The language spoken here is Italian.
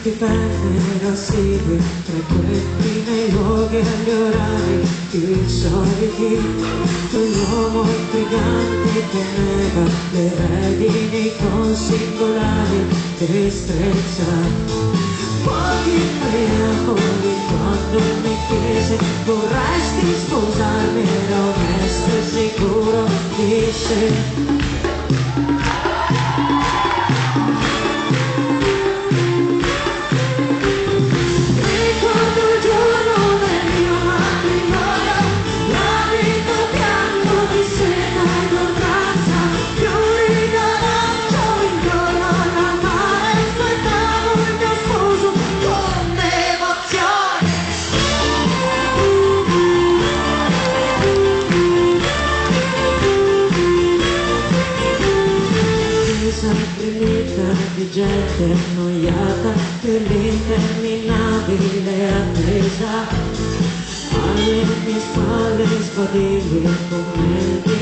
ti perderò sì, tra questi nei luoghi e gli orari più soliti. Un uomo intrigante che nega le redini con singolari destrezza. Pochi preamboli quando mi chiese vorresti sposarmi, ero onesto e sicuro di sé. Di gente annoiata per l'interminabile attesa, alle mie spalle sbadiglio come